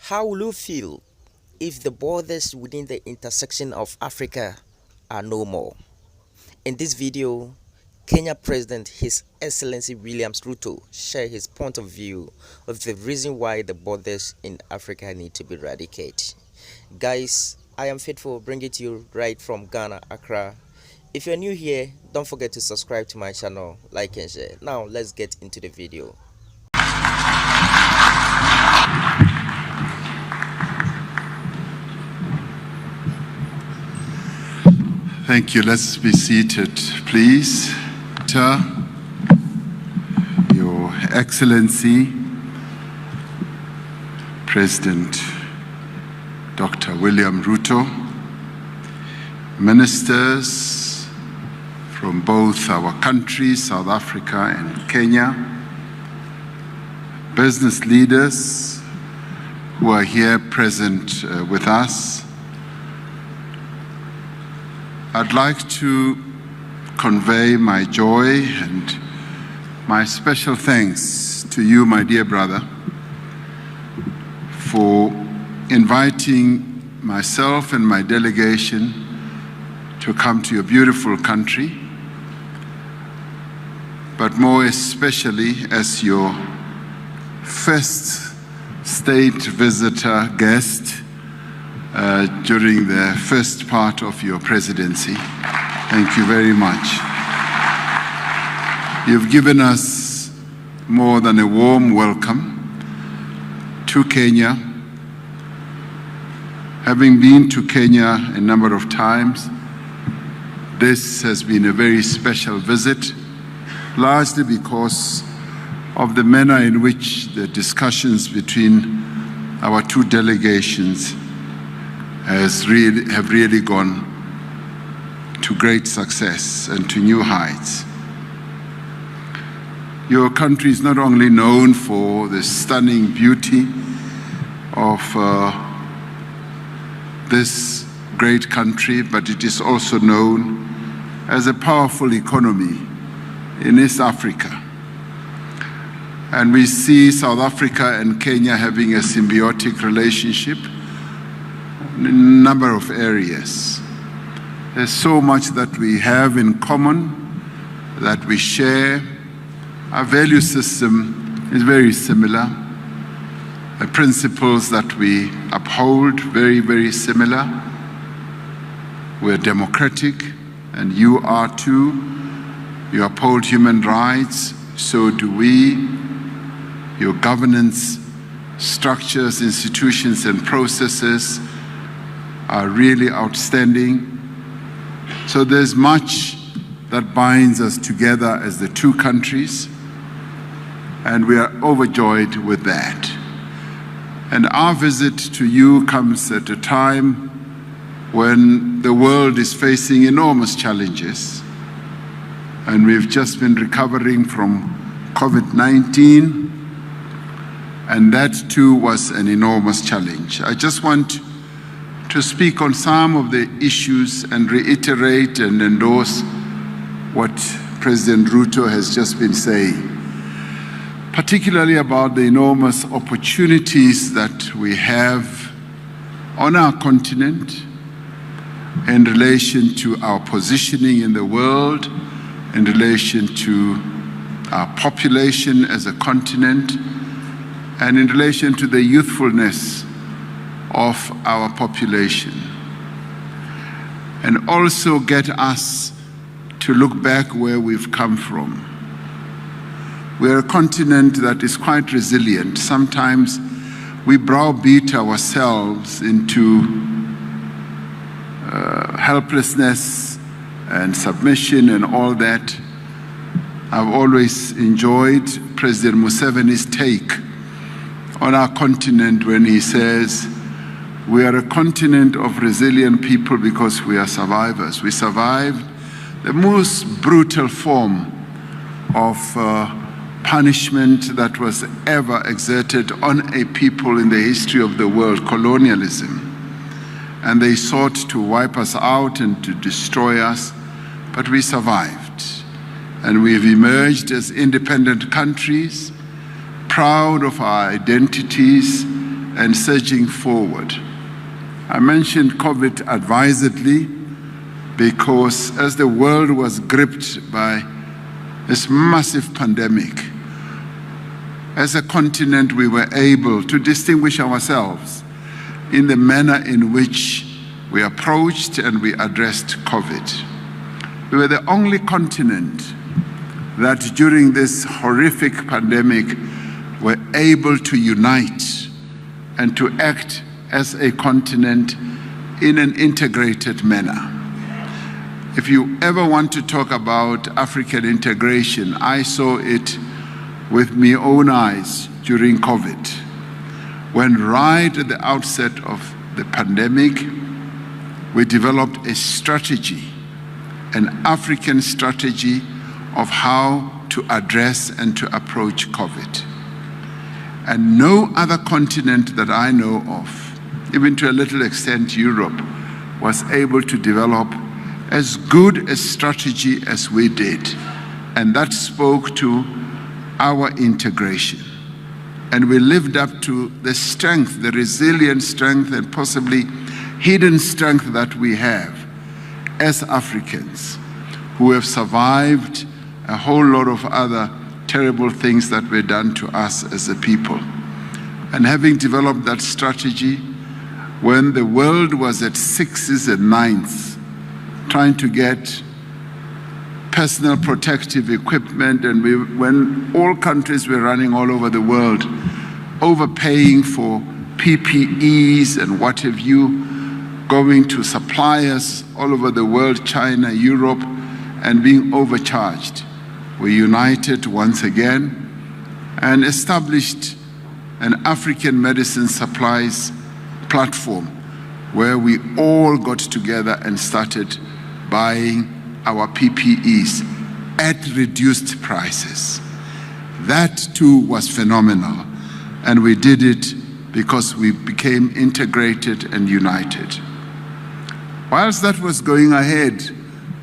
How will you feel if the borders within the intersection of Africa are no more? In this video, Kenya President His Excellency William Ruto shared his point of view of the reason why the borders in Africa need to be eradicated. Guys, I am Faithful, bring it to you right from Ghana, Accra. If you're new here, don't forget to subscribe to my channel, like and share. Now let's get into the video. Thank you. Let's be seated, please. Your Excellency, President Dr. William Ruto, ministers from both our countries, South Africa and Kenya, business leaders who are here present with us. I'd like to convey my joy and my special thanks to you, my dear brother, for inviting myself and my delegation to come to your beautiful country, but more especially as your first state visitor guest during the first part of your presidency. Thank you very much. You've given us more than a warm welcome to Kenya. Having been to Kenya a number of times, this has been a very special visit, largely because of the manner in which the discussions between our two delegations have really gone to great success and to new heights. Your country is not only known for the stunning beauty of this great country, but it is also known as a powerful economy in East Africa. And we see South Africa and Kenya having a symbiotic relationship in a number of areas. There's so much that we have in common, that we share. Our value system is very similar. The principles that we uphold, very, very similar. We're democratic, and you are too. You uphold human rights, so do we. Your governance structures, institutions, and processes are really outstanding. So there's much that binds us together as the two countries, and we are overjoyed with that. And our visit to you comes at a time when the world is facing enormous challenges, and we've just been recovering from COVID-19, and that too was an enormous challenge. I just want to speak on some of the issues and reiterate and endorse what President Ruto has just been saying, particularly about the enormous opportunities that we have on our continent in relation to our positioning in the world, in relation to our population as a continent, and in relation to the youthfulness of our population, and also get us to look back where we've come from. We're a continent that is quite resilient. Sometimes we browbeat ourselves into helplessness and submission and all that. I've always enjoyed President Museveni's take on our continent when he says, we are a continent of resilient people because we are survivors. We survived the most brutal form of punishment that was ever exerted on a people in the history of the world, colonialism. And they sought to wipe us out and to destroy us, but we survived. And we've emerged as independent countries, proud of our identities and surging forward. I mentioned COVID advisedly because as the world was gripped by this massive pandemic, as a continent we were able to distinguish ourselves in the manner in which we approached and we addressed COVID. We were the only continent that during this horrific pandemic were able to unite and to act as a continent in an integrated manner. If you ever want to talk about African integration, I saw it with my own eyes during COVID, when right at the outset of the pandemic, we developed a strategy, an African strategy of how to address and to approach COVID. And no other continent that I know of, even to a little extent Europe, was able to develop as good a strategy as we did. And that spoke to our integration. And we lived up to the strength, the resilient strength, and possibly hidden strength that we have as Africans who have survived a whole lot of other terrible things that were done to us as a people. And having developed that strategy, when the world was at sixes and ninths, trying to get personal protective equipment, and when all countries were running all over the world, overpaying for PPEs and what have you, going to suppliers all over the world, China, Europe, and being overcharged. We united once again and established an African medicine supplies platform where we all got together and started buying our PPEs at reduced prices. That too was phenomenal, and we did it because we became integrated and united. Whilst that was going ahead,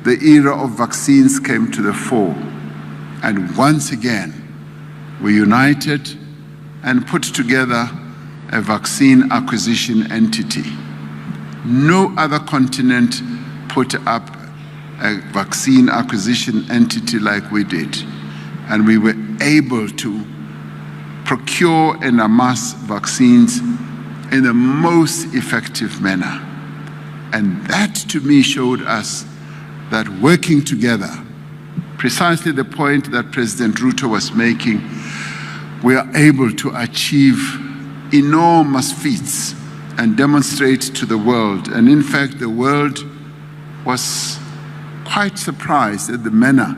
the era of vaccines came to the fore, and once again we united and put together a vaccine acquisition entity. No other continent put up a vaccine acquisition entity like we did, and we were able to procure and amass vaccines in the most effective manner. And that to me showed us that working together, precisely the point that President Ruto was making, we are able to achieve enormous feats and demonstrate to the world. And in fact, the world was quite surprised at the manner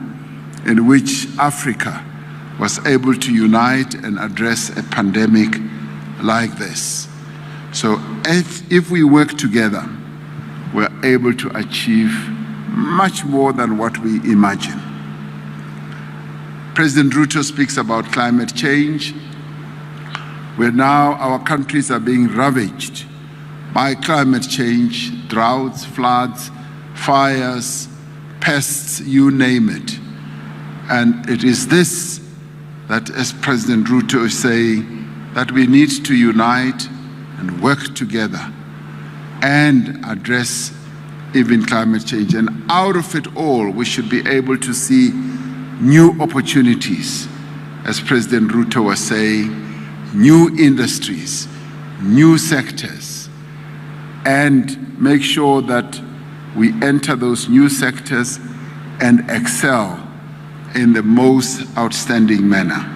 in which Africa was able to unite and address a pandemic like this. So if we work together, we're able to achieve much more than what we imagine. President Ruto speaks about climate change, where now our countries are being ravaged by climate change, droughts, floods, fires, pests, you name it. And it is this that, as President Ruto is saying, that we need to unite and work together and address even climate change. And out of it all, we should be able to see new opportunities, as President Ruto was saying, new industries, new sectors, and make sure that we enter those new sectors and excel in the most outstanding manner.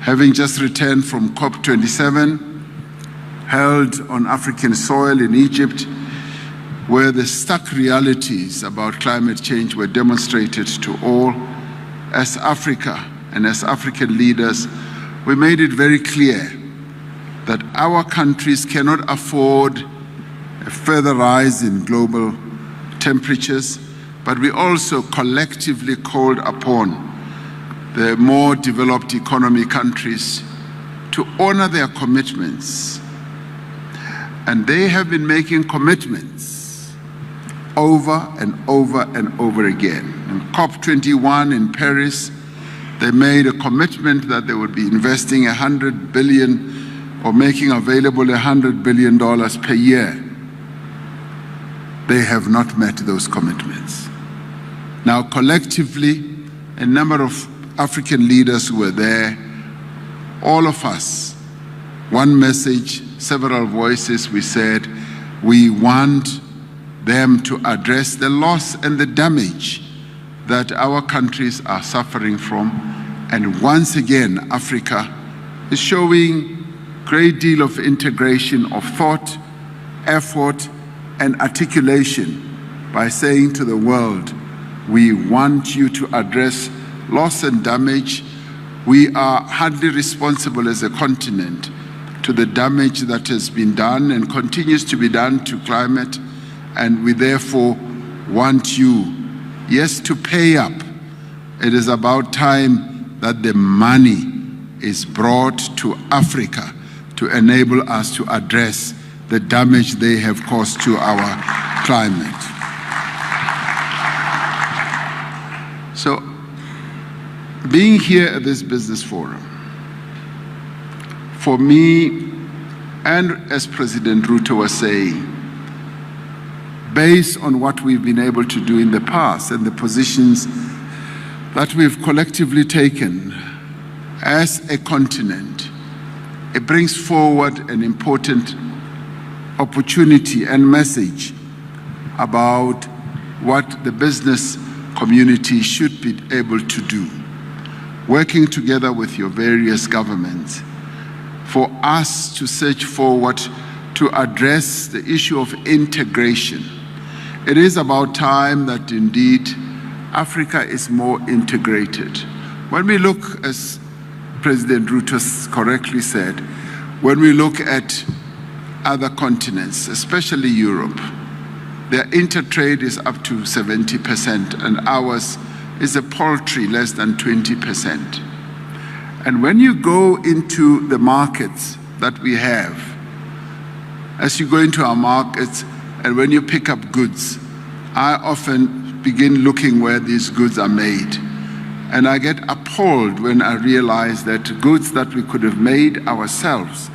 Having just returned from COP27, held on African soil in Egypt, where the stark realities about climate change were demonstrated to all, as Africa and as African leaders, we made it very clear that our countries cannot afford a further rise in global temperatures, but we also collectively called upon the more developed economy countries to honor their commitments. And they have been making commitments over and over and over again. In COP21 in Paris, they made a commitment that they would be investing $100 billion or making available $100 billion per year, they have not met those commitments. Now, collectively, a number of African leaders who were there, all of us, one message, several voices, we said, we want them to address the loss and the damage that our countries are suffering from. And once again, Africa is showing a great deal of integration of thought, effort, and articulation by saying to the world, we want you to address loss and damage. We are hardly responsible as a continent to the damage that has been done and continues to be done to climate, and we therefore want you, yes, to pay up. It is about time that the money is brought to Africa to enable us to address the damage they have caused to our climate. So, being here at this business forum, for me, and as President Ruto was saying, based on what we've been able to do in the past and the positions that we've collectively taken as a continent, it brings forward an important opportunity and message about what the business community should be able to do, working together with your various governments, for us to search forward to address the issue of integration. It is about time that indeed Africa is more integrated. When we look, as President Ruto correctly said, when we look at other continents, especially Europe, their intertrade is up to 70%, and ours is a paltry less than 20%. And when you go into the markets that we have, as you go into our markets and when you pick up goods, I often begin looking where these goods are made. And I get appalled when I realize that goods that we could have made ourselves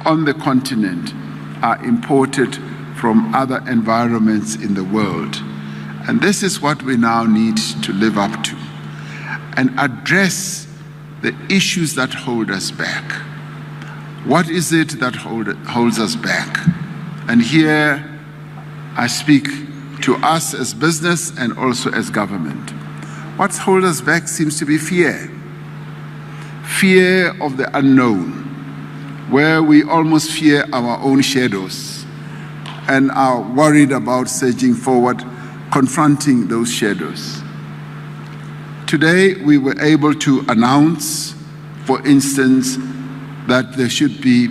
on the continent are imported from other environments in the world. And this is what we now need to live up to and address the issues that hold us back. What is it that holds us back? And here I speak to us as business and also as government. What holds us back seems to be fear. Fear of the unknown, where we almost fear our own shadows and are worried about surging forward, confronting those shadows. Today, we were able to announce, for instance, that there should be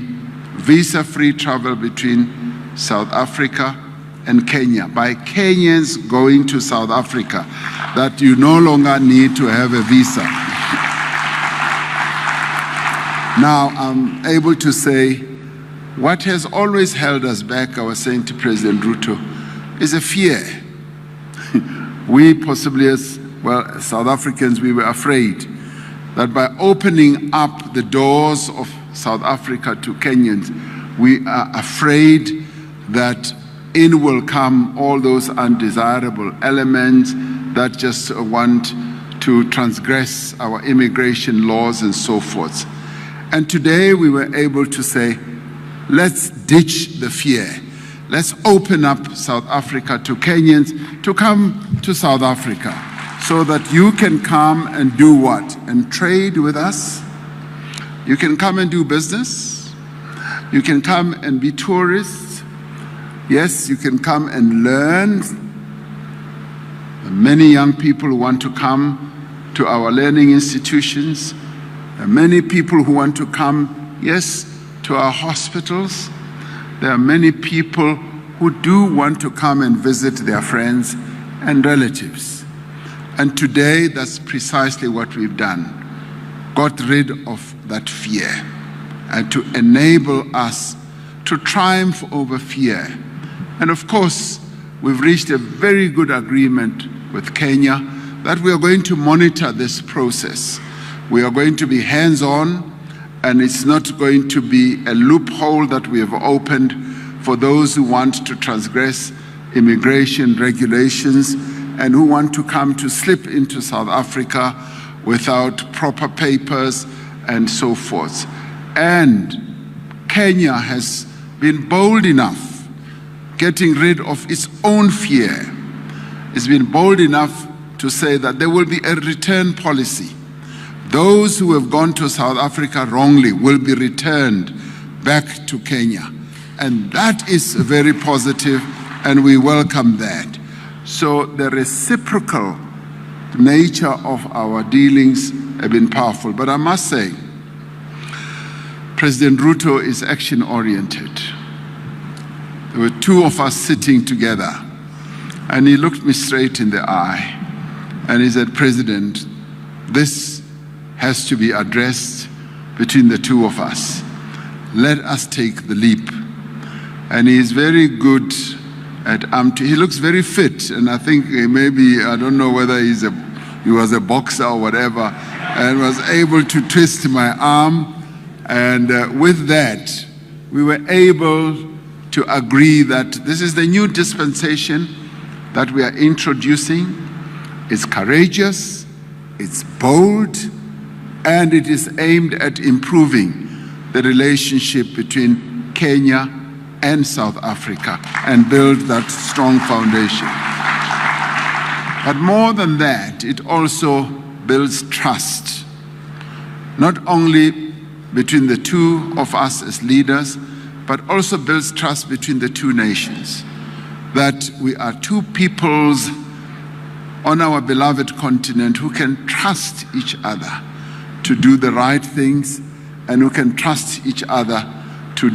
visa-free travel between South Africa and Kenya, by Kenyans going to South Africa, that you no longer need to have a visa. Now, I'm able to say, what has always held us back, I was saying to President Ruto, is a fear. We possibly, as well, South Africans, we were afraid that by opening up the doors of South Africa to Kenyans, we are afraid that in will come all those undesirable elements that just want to transgress our immigration laws and so forth. And today we were able to say, let's ditch the fear. Let's open up South Africa to Kenyans to come to South Africa, so that you can come and do what? And trade with us. You can come and do business. You can come and be tourists. Yes, you can come and learn. Many young people want to come to our learning institutions. There are many people who want to come, yes, to our hospitals. There are many people who do want to come and visit their friends and relatives. And today, that's precisely what we've done. Got rid of that fear, and to enable us to triumph over fear. And of course, we've reached a very good agreement with Kenya that we are going to monitor this process. We are going to be hands-on, and it's not going to be a loophole that we have opened for those who want to transgress immigration regulations and who want to come to slip into South Africa without proper papers and so forth. And Kenya has been bold enough, getting rid of its own fear. It's been bold enough to say that there will be a return policy. Those who have gone to South Africa wrongly will be returned back to Kenya. And that is very positive, and we welcome that. So the reciprocal nature of our dealings have been powerful. But I must say, President Ruto is action-oriented. There were two of us sitting together, and he looked me straight in the eye, and he said, "President, this has to be addressed between the two of us. Let us take the leap." And he is very good at he looks very fit, and I think maybe, I don't know whether he was a boxer or whatever, and was able to twist my arm. And with that, we were able to agree that this is the new dispensation that we are introducing. It's courageous, it's bold, and it is aimed at improving the relationship between Kenya and South Africa and build that strong foundation. But more than that, it also builds trust, not only between the two of us as leaders, but also builds trust between the two nations, that we are two peoples on our beloved continent who can trust each other to do the right things, and who can trust each other to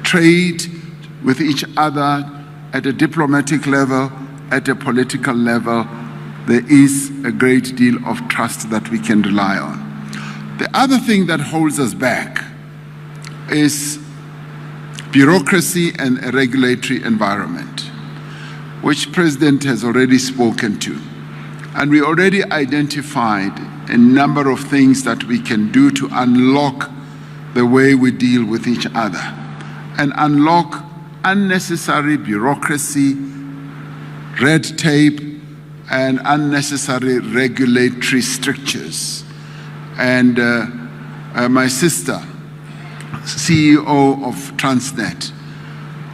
trade with each other at a diplomatic level, at a political level. There is a great deal of trust that we can rely on. The other thing that holds us back is bureaucracy and a regulatory environment, which President has already spoken to. And we already identified a number of things that we can do to unlock the way we deal with each other and unlock unnecessary bureaucracy, red tape, and unnecessary regulatory strictures. And my sister, CEO of Transnet,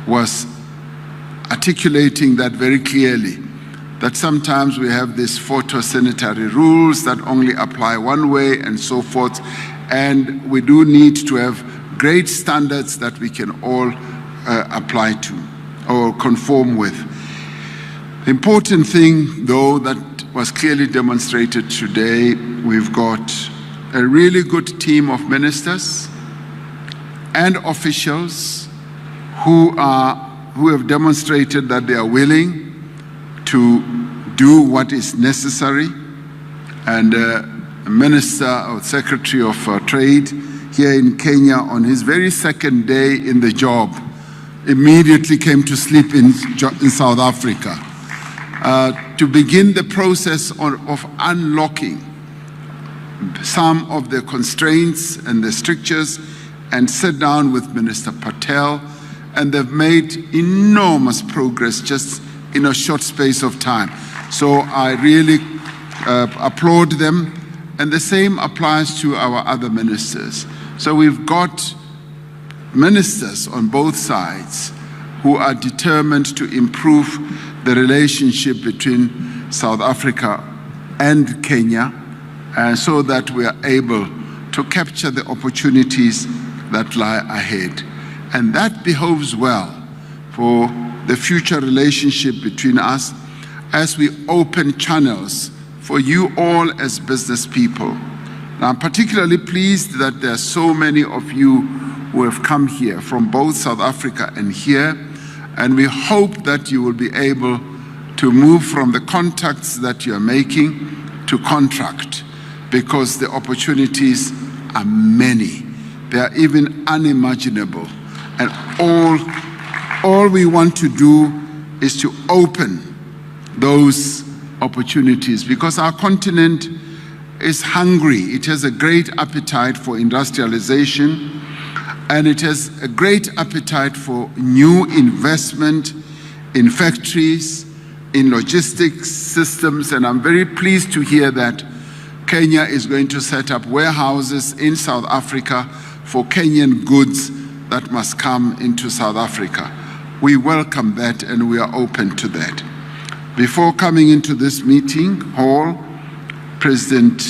was articulating that very clearly, that sometimes we have these photosanitary rules that only apply one way and so forth, and we do need to have great standards that we can all apply to or conform with. The important thing, though, that was clearly demonstrated today, we've got a really good team of ministers and officials who have demonstrated that they are willing to do what is necessary. And Minister or Secretary of Trade here in Kenya, on his very second day in the job, immediately came to sleep in South Africa to begin the process of unlocking some of the constraints and the strictures, and sat down with Minister Patel, and they've made enormous progress just in a short space of time. So I really applaud them, and the same applies to our other ministers. So we've got ministers on both sides who are determined to improve the relationship between South Africa and Kenya, so that we are able to capture the opportunities that lie ahead. And that behoves well for the future relationship between us as we open channels for you all as business people. Now, I'm particularly pleased that there are so many of you who have come here from both South Africa and here, and we hope that you will be able to move from the contacts that you are making to contract, because the opportunities are many. They are even unimaginable. And all we want to do is to open those opportunities, because our continent is hungry. It has a great appetite for industrialization, and it has a great appetite for new investment in factories, in logistics systems, and I'm very pleased to hear that Kenya is going to set up warehouses in South Africa for Kenyan goods that must come into South Africa. We welcome that and we are open to that. Before coming into this meeting hall, President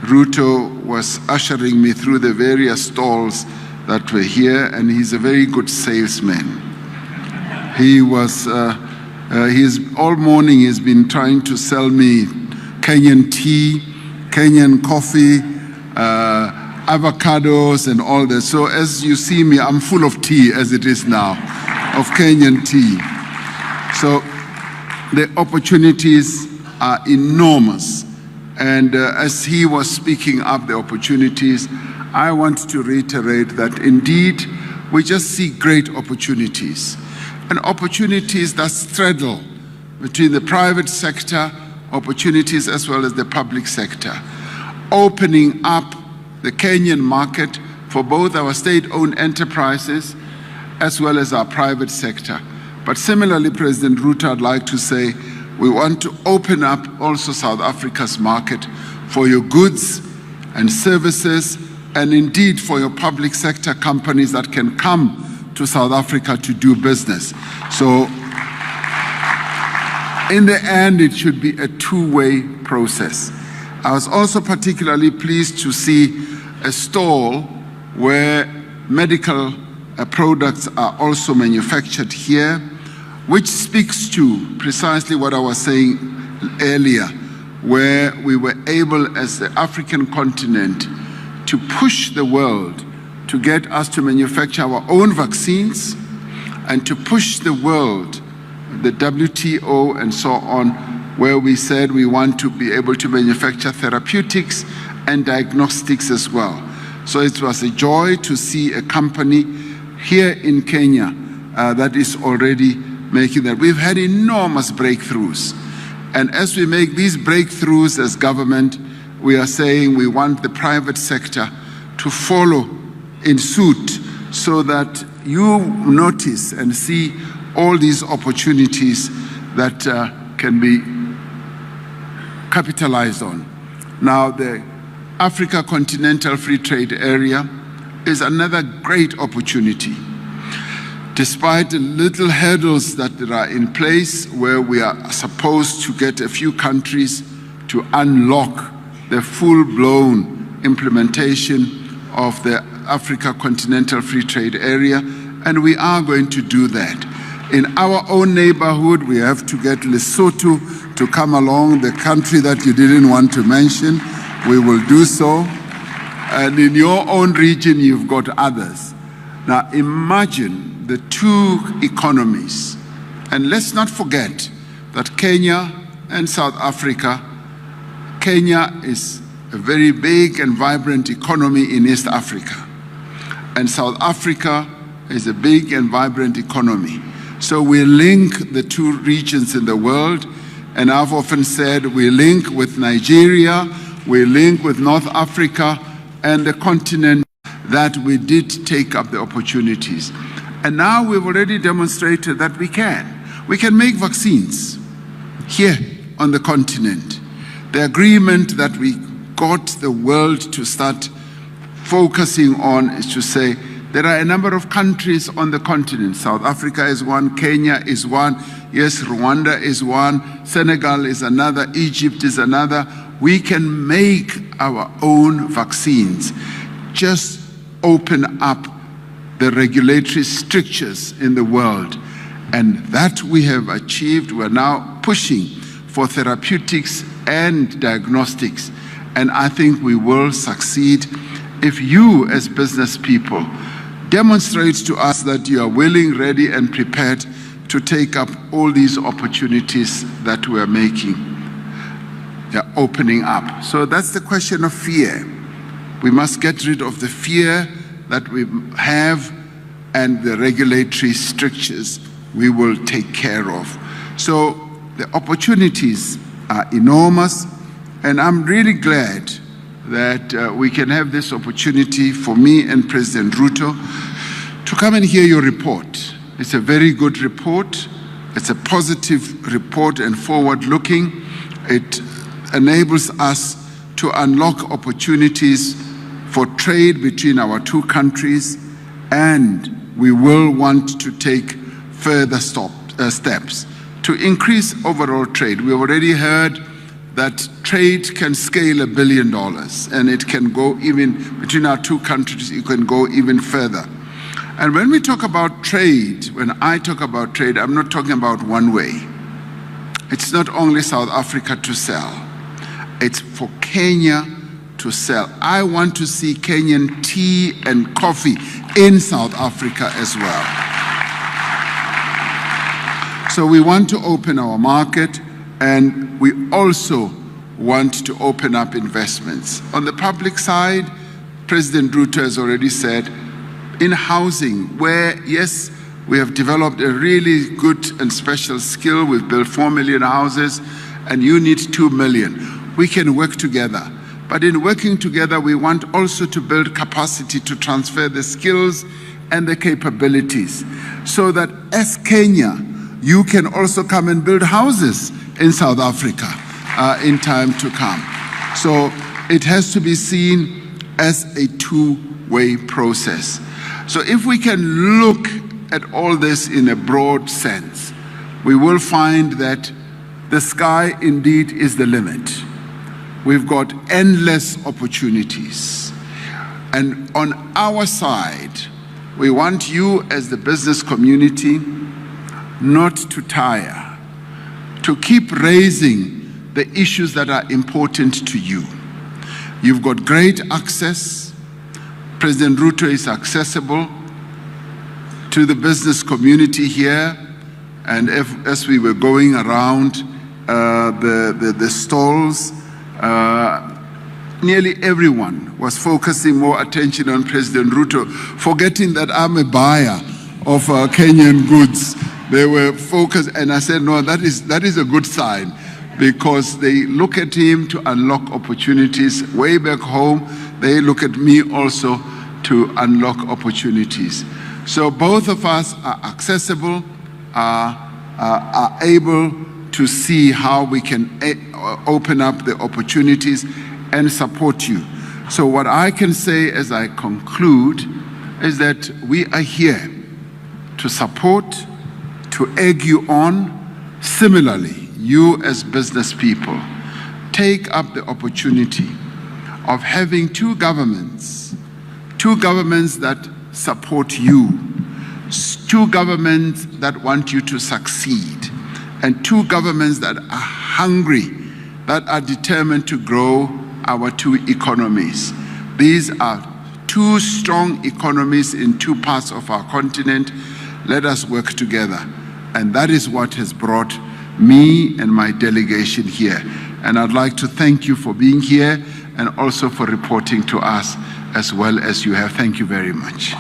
Ruto was ushering me through the various stalls that were here, and he's a very good salesman. All morning he's been trying to sell me Kenyan tea, Kenyan coffee, avocados and all that. So as you see me, I'm full of tea as it is now, of Kenyan tea. So the opportunities are enormous. And as he was speaking up the opportunities, I want to reiterate that indeed we just see great opportunities, and opportunities that straddle between the private sector, opportunities as well as the public sector, opening up the Kenyan market for both our state-owned enterprises as well as our private sector. But similarly, President Ruto, I'd like to say, we want to open up also South Africa's market for your goods and services, and indeed for your public sector companies that can come to South Africa to do business. So in the end, it should be a two-way process. I was also particularly pleased to see a stall where medical products are also manufactured here, which speaks to precisely what I was saying earlier, where we were able as the African continent to push the world to get us to manufacture our own vaccines and to push the world, the WTO and so on, where we said we want to be able to manufacture therapeutics and diagnostics as well. So it was a joy to see a company here in Kenya that is already making that. We've had enormous breakthroughs. And as we make these breakthroughs as government, we are saying we want the private sector to follow in suit so that you notice and see all these opportunities that can be capitalized on. Now, the Africa Continental Free Trade Area is another great opportunity. Despite the little hurdles that are in place where we are supposed to get a few countries to unlock the full-blown implementation of the Africa Continental Free Trade Area, and we are going to do that. In our own neighborhood, we have to get Lesotho to come along, the country that you didn't want to mention. We will do so. And in your own region, you've got others. Now, imagine the two economies. And let's not forget that Kenya and South Africa, Kenya is a very big and vibrant economy in East Africa. And South Africa is a big and vibrant economy. So we link the two regions in the world. And I've often said we link with Nigeria, we link with North Africa and the continent that we did take up the opportunities. And now we've already demonstrated that we can. We can make vaccines here on the continent. The agreement that we got the world to start focusing on is to say there are a number of countries on the continent. South Africa is one, Kenya is one, yes, Rwanda is one, Senegal is another, Egypt is another. We can make our own vaccines. Just open up the regulatory strictures in the world. And that we have achieved. We're now pushing for therapeutics and diagnostics. And I think we will succeed if you, as business people, demonstrate to us that you are willing, ready, and prepared to take up all these opportunities that we are making. They're opening up. So that's the question of fear. We must get rid of the fear that we have, and the regulatory strictures we will take care of. So the opportunities are enormous, And I'm really glad that we can have this opportunity for me and President Ruto to come and hear your report. It's a very good report. It's a positive report and forward-looking. It enables us to unlock opportunities for trade between our two countries, and we will want to take further steps to increase overall trade. We already heard that trade can scale $1 billion, and it can go even, between our two countries, it can go even further. And when we talk about trade, when I talk about trade, I'm not talking about one way. It's not only South Africa to sell, it's for Kenya to sell. I want to see Kenyan tea and coffee in South Africa as well. So we want to open our market, and we also want to open up investments. On the public side, President Ruto has already said, in housing, where, yes, we have developed a really good and special skill. We've built 4 million houses, and you need 2 million. We can work together. But in working together, we want also to build capacity to transfer the skills and the capabilities, so that as Kenya, you can also come and build houses in South Africa in time to come. So it has to be seen as a two-way process. So if we can look at all this in a broad sense, we will find that the sky indeed is the limit. We've got endless opportunities. And on our side, we want you as the business community not to tire, to keep raising the issues that are important to you. You've got great access. President Ruto is accessible to the business community here. And as we were going around the stalls, nearly everyone was focusing more attention on President Ruto, forgetting that I'm a buyer of Kenyan goods. They were focused, and I said, no, that is a good sign, because they look at him to unlock opportunities. Way back home, they look at me also to unlock opportunities. So both of us are accessible, are able to see how we can open up the opportunities and support you. So what I can say as I conclude is that we are here to support, to egg you on. Similarly, you as business people, take up the opportunity of having two governments that support you, two governments that want you to succeed, and two governments that are hungry, that are determined to grow our two economies. These are two strong economies in two parts of our continent. Let us work together. And that is what has brought me and my delegation here. And I'd like to thank you for being here and also for reporting to us as well as you have. Thank you very much.